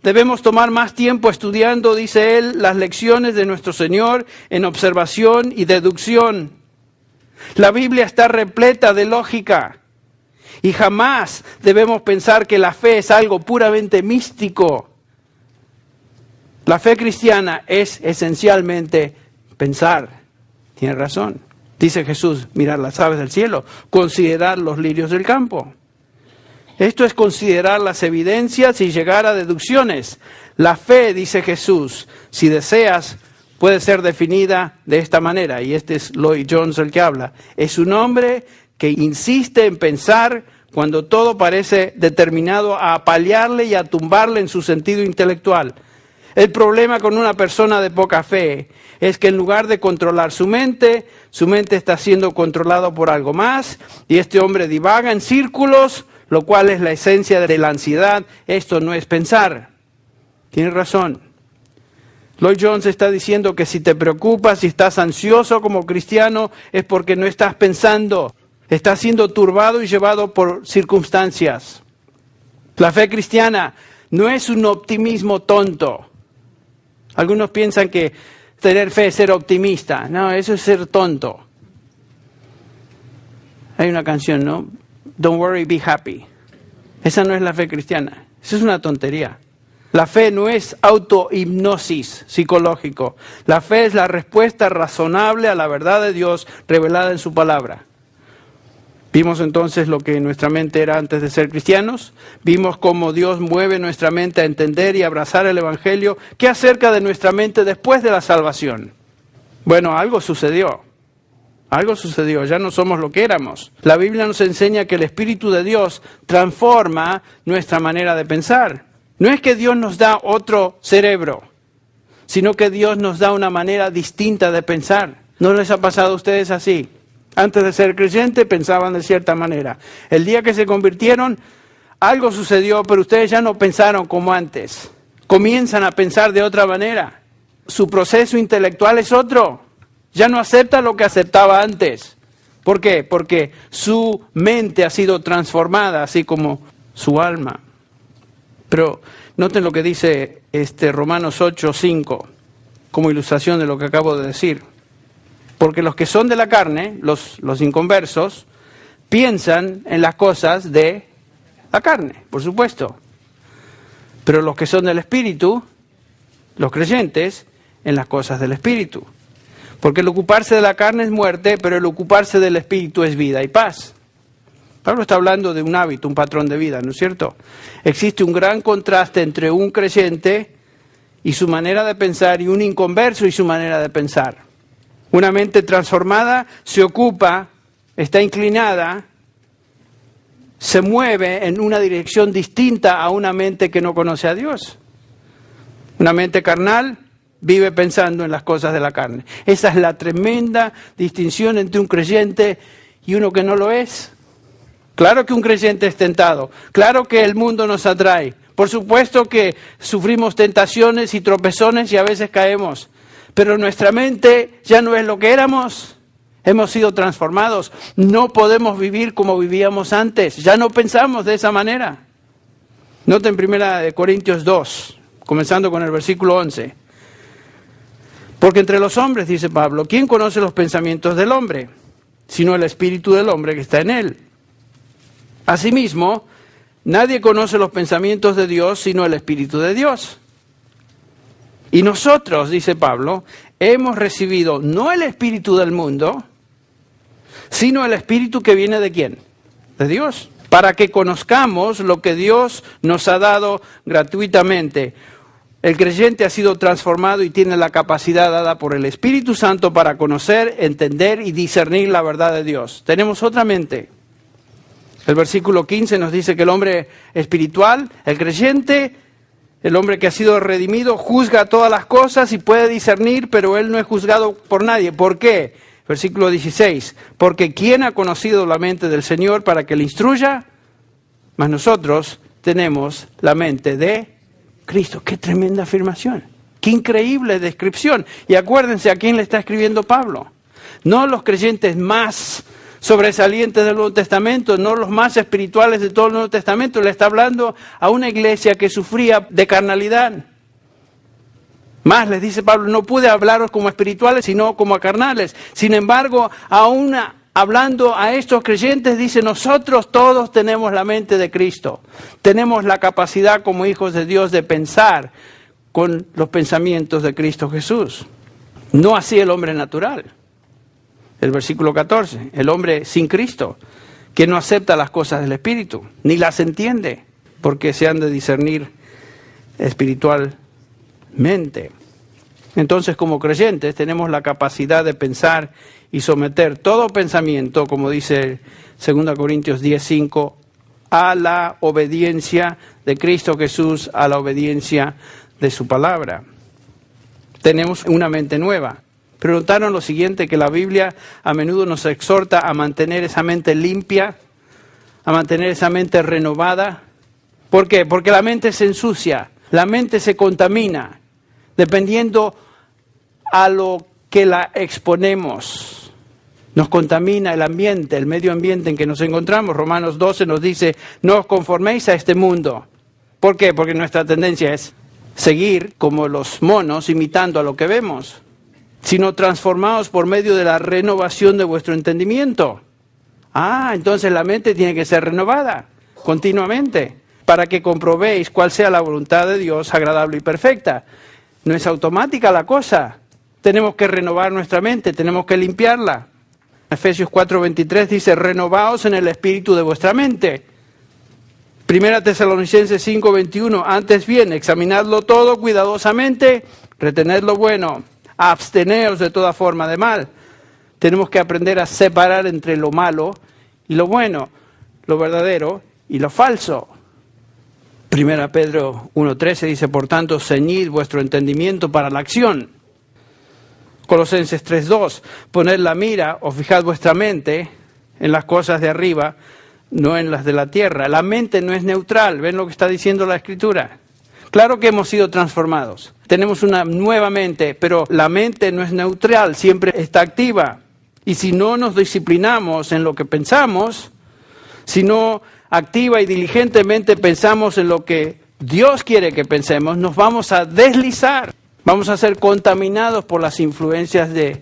Debemos tomar más tiempo estudiando, dice él, las lecciones de nuestro Señor en observación y deducción. La Biblia está repleta de lógica y jamás debemos pensar que la fe es algo puramente místico. La fe cristiana es esencialmente pensar. Tiene razón. Dice Jesús, mirar las aves del cielo, considerar los lirios del campo. Esto es considerar las evidencias y llegar a deducciones. La fe, dice Jesús, si deseas, puede ser definida de esta manera, y este es Lloyd Jones el que habla. Es un hombre que insiste en pensar cuando todo parece determinado a apalearle y a tumbarle en su sentido intelectual. El problema con una persona de poca fe es que en lugar de controlar su mente está siendo controlado por algo más, y este hombre divaga en círculos, lo cual es la esencia de la ansiedad. Esto no es pensar. Tiene razón. Lloyd Jones está diciendo que si te preocupas, si estás ansioso como cristiano, es porque no estás pensando, estás siendo turbado y llevado por circunstancias. La fe cristiana no es un optimismo tonto. Algunos piensan que tener fe es ser optimista. No, eso es ser tonto. Hay una canción, ¿no? Don't worry, be happy. Esa no es la fe cristiana. Esa es una tontería. La fe no es autohipnosis psicológico. La fe es la respuesta razonable a la verdad de Dios revelada en su palabra. Vimos entonces lo que nuestra mente era antes de ser cristianos. Vimos cómo Dios mueve nuestra mente a entender y abrazar el Evangelio. ¿Qué acerca de nuestra mente después de la salvación? Bueno, algo sucedió. Algo sucedió, ya no somos lo que éramos. La Biblia nos enseña que el Espíritu de Dios transforma nuestra manera de pensar. No es que Dios nos da otro cerebro, sino que Dios nos da una manera distinta de pensar. ¿No les ha pasado a ustedes así? Antes de ser creyente pensaban de cierta manera. El día que se convirtieron, algo sucedió, pero ustedes ya no pensaron como antes. Comienzan a pensar de otra manera. Su proceso intelectual es otro. Ya no acepta lo que aceptaba antes. ¿Por qué? Porque su mente ha sido transformada, así como su alma. Pero noten lo que dice Romanos 8:5, como ilustración de lo que acabo de decir. Porque los que son de la carne, los inconversos, piensan en las cosas de la carne, por supuesto. Pero los que son del Espíritu, los creyentes, en las cosas del Espíritu. Porque el ocuparse de la carne es muerte, pero el ocuparse del Espíritu es vida y paz. Pablo está hablando de un hábito, un patrón de vida, ¿no es cierto? Existe un gran contraste entre un creyente y su manera de pensar y un inconverso y su manera de pensar. Una mente transformada se ocupa, está inclinada, se mueve en una dirección distinta a una mente que no conoce a Dios. Una mente carnal vive pensando en las cosas de la carne. Esa es la tremenda distinción entre un creyente y uno que no lo es. Claro que un creyente es tentado, claro que el mundo nos atrae, por supuesto que sufrimos tentaciones y tropezones y a veces caemos, pero nuestra mente ya no es lo que éramos, hemos sido transformados, no podemos vivir como vivíamos antes, ya no pensamos de esa manera. Noten 1 Corintios 2, comenzando con el versículo 11. Porque entre los hombres, dice Pablo, ¿quién conoce los pensamientos del hombre? Sino el espíritu del hombre que está en él. Asimismo, nadie conoce los pensamientos de Dios sino el Espíritu de Dios. Y nosotros, dice Pablo, hemos recibido no el espíritu del mundo, sino el espíritu que viene ¿de quién? De Dios. Para que conozcamos lo que Dios nos ha dado gratuitamente. El creyente ha sido transformado y tiene la capacidad dada por el Espíritu Santo para conocer, entender y discernir la verdad de Dios. Tenemos otra mente. El versículo 15 nos dice que el hombre espiritual, el creyente, el hombre que ha sido redimido, juzga todas las cosas y puede discernir, pero él no es juzgado por nadie. ¿Por qué? Versículo 16. Porque ¿quién ha conocido la mente del Señor para que le instruya? Mas nosotros tenemos la mente de Cristo. ¡Qué tremenda afirmación! ¡Qué increíble descripción! Y acuérdense a quién le está escribiendo Pablo. No los creyentes más sobresalientes del Nuevo Testamento, no los más espirituales de todo el Nuevo Testamento. Le está hablando a una iglesia que sufría de carnalidad. Más les dice Pablo, no pude hablaros como espirituales, sino como a carnales. Sin embargo, aún hablando a estos creyentes, dice, nosotros todos tenemos la mente de Cristo. Tenemos la capacidad como hijos de Dios de pensar con los pensamientos de Cristo Jesús. No así el hombre natural. El versículo 14, el hombre sin Cristo, que no acepta las cosas del Espíritu, ni las entiende, porque se han de discernir espiritualmente. Entonces, como creyentes, tenemos la capacidad de pensar y someter todo pensamiento, como dice 2 Corintios 10:5, a la obediencia de Cristo Jesús, a la obediencia de su palabra. Tenemos una mente nueva. Pero notaron lo siguiente, que la Biblia a menudo nos exhorta a mantener esa mente limpia, a mantener esa mente renovada. ¿Por qué? Porque la mente se ensucia, la mente se contamina. dependiendo a lo que la exponemos. Nos contamina el ambiente, el medio ambiente en que nos encontramos. Romanos 12 nos dice, no os conforméis a este mundo. ¿Por qué? Porque nuestra tendencia es seguir como los monos, imitando a lo que vemos, sino transformados por medio de la renovación de vuestro entendimiento. Entonces la mente tiene que ser renovada continuamente, para que comprobéis cuál sea la voluntad de Dios agradable y perfecta. No es automática la cosa. Tenemos que renovar nuestra mente, tenemos que limpiarla. Efesios 4:23 dice, renovaos en el espíritu de vuestra mente. Primera Tesalonicenses 5:21, antes bien, examinadlo todo cuidadosamente, retened lo bueno, absteneos de toda forma de mal. Tenemos que aprender a separar entre lo malo y lo bueno, lo verdadero y lo falso. Primera Pedro 1:13 dice, por tanto, ceñid vuestro entendimiento para la acción. Colosenses 3:2, poned la mira o fijad vuestra mente en las cosas de arriba, no en las de la tierra. La mente no es neutral, ¿ven lo que está diciendo la Escritura? Claro que hemos sido transformados, tenemos una nueva mente, pero la mente no es neutral, siempre está activa. Y si no nos disciplinamos en lo que pensamos, si no activa y diligentemente pensamos en lo que Dios quiere que pensemos, nos vamos a deslizar, vamos a ser contaminados por las influencias de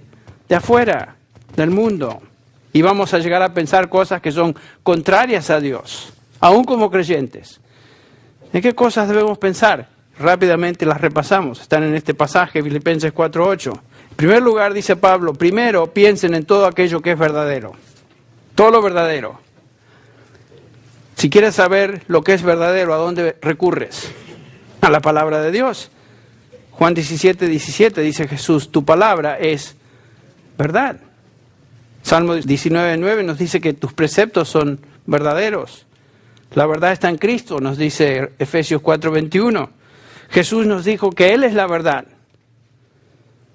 afuera, del mundo. Y vamos a llegar a pensar cosas que son contrarias a Dios, aún como creyentes. ¿En qué cosas debemos pensar? Rápidamente las repasamos, están en este pasaje, Filipenses 4:8. En primer lugar, dice Pablo, primero piensen en todo aquello que es verdadero, todo lo verdadero. Si quieres saber lo que es verdadero, ¿a dónde recurres? A la palabra de Dios. Juan 17:17 dice Jesús, tu palabra es verdad. Salmo 19:9 nos dice que tus preceptos son verdaderos. La verdad está en Cristo, nos dice Efesios 4:21. Jesús nos dijo que Él es la verdad.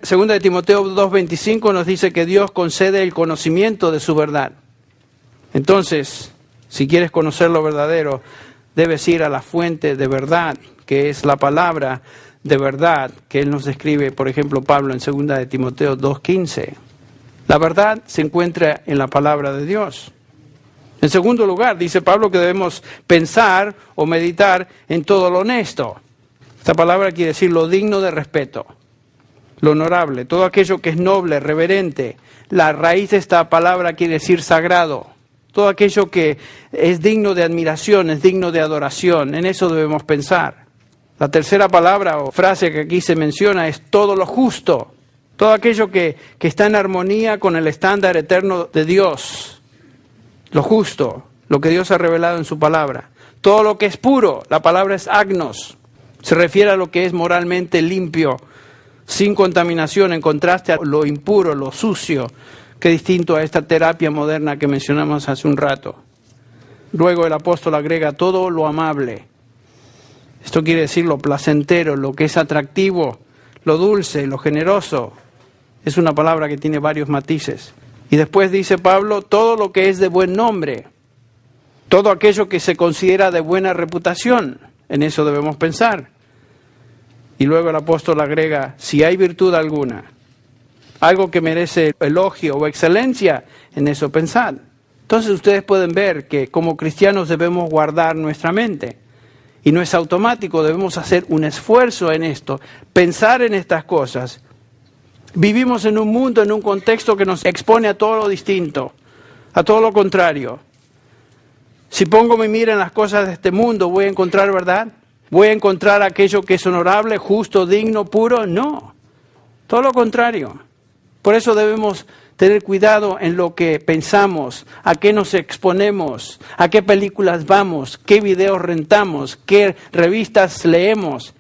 Segunda de Timoteo 2:25 nos dice que Dios concede el conocimiento de su verdad. Entonces, si quieres conocer lo verdadero, debes ir a la fuente de verdad, que es la palabra de verdad, que Él nos describe, por ejemplo, Pablo en segunda de Timoteo 2:15. La verdad se encuentra en la palabra de Dios. En segundo lugar, dice Pablo que debemos pensar o meditar en todo lo honesto. Esta palabra quiere decir lo digno de respeto, lo honorable, todo aquello que es noble, reverente. La raíz de esta palabra quiere decir sagrado. Todo aquello que es digno de admiración, es digno de adoración. En eso debemos pensar. La tercera palabra o frase que aquí se menciona es todo lo justo. Todo aquello que está en armonía con el estándar eterno de Dios. Lo justo, lo que Dios ha revelado en su palabra. Todo lo que es puro, la palabra es agnos. Se refiere a lo que es moralmente limpio, sin contaminación, en contraste a lo impuro, lo sucio, que es distinto a esta terapia moderna que mencionamos hace un rato. Luego el apóstol agrega todo lo amable. Esto quiere decir lo placentero, lo que es atractivo, lo dulce, lo generoso. Es una palabra que tiene varios matices. Y después dice Pablo, todo lo que es de buen nombre, todo aquello que se considera de buena reputación, en eso debemos pensar. Y luego el apóstol agrega, si hay virtud alguna, algo que merece elogio o excelencia, en eso pensad. Entonces ustedes pueden ver que como cristianos debemos guardar nuestra mente. Y no es automático, debemos hacer un esfuerzo en esto, pensar en estas cosas. Vivimos en un mundo, en un contexto que nos expone a todo lo distinto, a todo lo contrario. Si pongo mi mira en las cosas de este mundo, ¿voy a encontrar verdad? ¿Voy a encontrar aquello que es honorable, justo, digno, puro? No, todo lo contrario. Por eso debemos tener cuidado en lo que pensamos, a qué nos exponemos, a qué películas vamos, qué videos rentamos, qué revistas leemos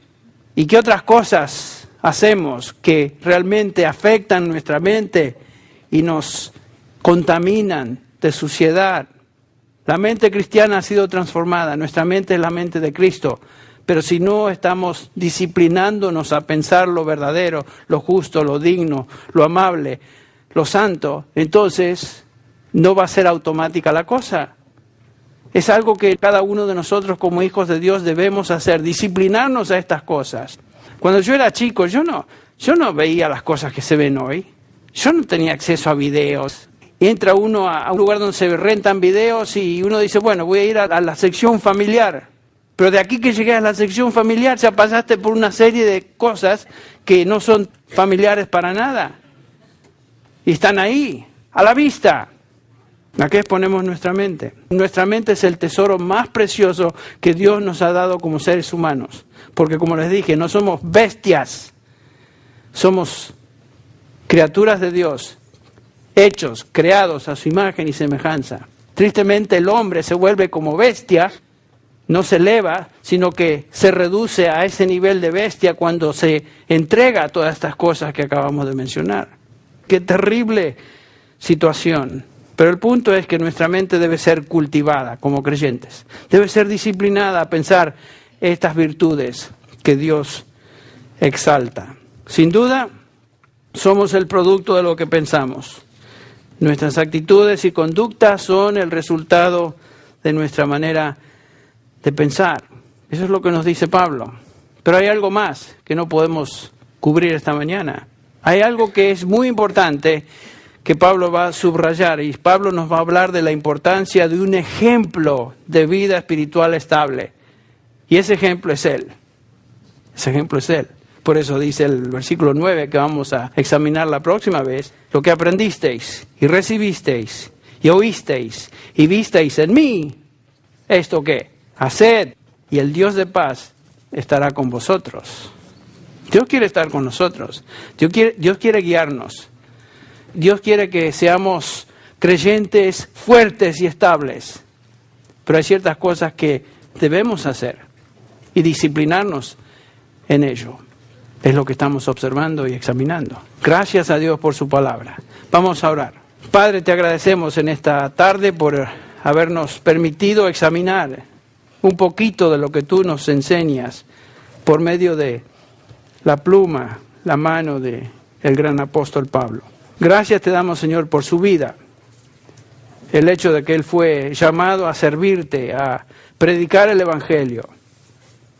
y qué otras cosas hacemos que realmente afectan nuestra mente y nos contaminan de suciedad. La mente cristiana ha sido transformada, nuestra mente es la mente de Cristo, pero si no estamos disciplinándonos a pensar lo verdadero, lo justo, lo digno, lo amable, lo santo, entonces no va a ser automática la cosa. Es algo que cada uno de nosotros como hijos de Dios debemos hacer, disciplinarnos a estas cosas. Cuando yo era chico, yo no veía las cosas que se ven hoy. Yo no tenía acceso a videos. Entra uno a un lugar donde se rentan videos y uno dice, bueno, voy a ir a la sección familiar. Pero de aquí que llegué a la sección familiar ya pasaste por una serie de cosas que no son familiares para nada. Y están ahí, a la vista. ¿A qué ponemos nuestra mente? Nuestra mente es el tesoro más precioso que Dios nos ha dado como seres humanos. Porque como les dije, no somos bestias. Somos criaturas de Dios, hechos, creados a su imagen y semejanza. Tristemente el hombre se vuelve como bestia, no se eleva, sino que se reduce a ese nivel de bestia cuando se entrega a todas estas cosas que acabamos de mencionar. ¡Qué terrible situación! Pero el punto es que nuestra mente debe ser cultivada como creyentes. Debe ser disciplinada a pensar estas virtudes que Dios exalta. Sin duda, somos el producto de lo que pensamos. Nuestras actitudes y conductas son el resultado de nuestra manera de pensar. Eso es lo que nos dice Pablo. Pero hay algo más que no podemos cubrir esta mañana. Hay algo que es muy importante que Pablo va a subrayar, y Pablo nos va a hablar de la importancia de un ejemplo de vida espiritual estable. Y ese ejemplo es Él. Ese ejemplo es Él. Por eso dice el versículo 9 que vamos a examinar la próxima vez: lo que aprendisteis y recibisteis y oísteis y visteis en mí, ¿esto qué? Haced, y el Dios de paz estará con vosotros. Dios quiere estar con nosotros. Dios quiere guiarnos. Dios quiere que seamos creyentes fuertes y estables. Pero hay ciertas cosas que debemos hacer y disciplinarnos en ello. Es lo que estamos observando y examinando. Gracias a Dios por su palabra. Vamos a orar. Padre, te agradecemos en esta tarde por habernos permitido examinar un poquito de lo que tú nos enseñas por medio de la pluma, la mano de el gran apóstol Pablo. Gracias te damos, Señor, por su vida. El hecho de que él fue llamado a servirte, a predicar el Evangelio.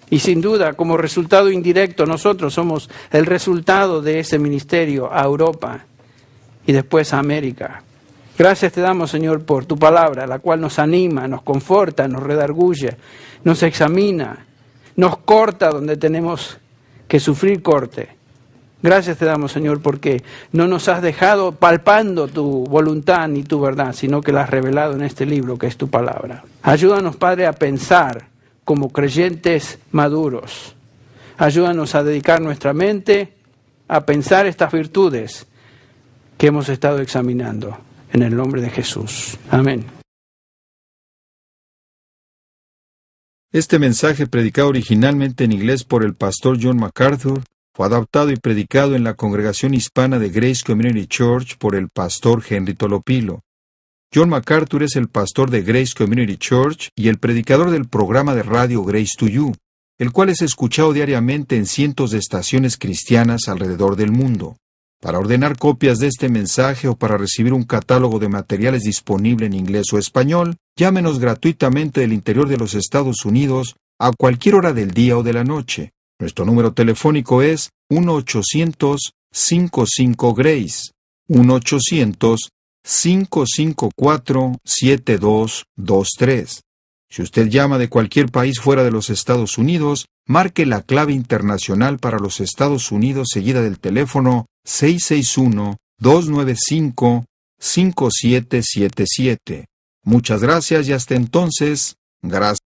Y sin duda, como resultado indirecto, nosotros somos el resultado de ese ministerio a Europa y después a América. Gracias te damos, Señor, por tu palabra, la cual nos anima, nos conforta, nos redarguye, nos examina, nos corta donde tenemos que sufrir corte. Gracias te damos, Señor, porque no nos has dejado palpando tu voluntad ni tu verdad, sino que la has revelado en este libro que es tu palabra. Ayúdanos, Padre, a pensar como creyentes maduros. Ayúdanos a dedicar nuestra mente a pensar estas virtudes que hemos estado examinando. En el nombre de Jesús. Amén. Este mensaje, predicado originalmente en inglés por el pastor John MacArthur, fue adaptado y predicado en la congregación hispana de Grace Community Church por el pastor Henry Tolopilo. John MacArthur es el pastor de Grace Community Church y el predicador del programa de radio Grace to You, el cual es escuchado diariamente en cientos de estaciones cristianas alrededor del mundo. Para ordenar copias de este mensaje o para recibir un catálogo de materiales disponible en inglés o español, llámenos gratuitamente del interior de los Estados Unidos a cualquier hora del día o de la noche. Nuestro número telefónico es 1-800-55-GRACE, 1-800-554-7223. Si usted llama de cualquier país fuera de los Estados Unidos, marque la clave internacional para los Estados Unidos seguida del teléfono 661-295-5777. Muchas gracias y hasta entonces, gracias.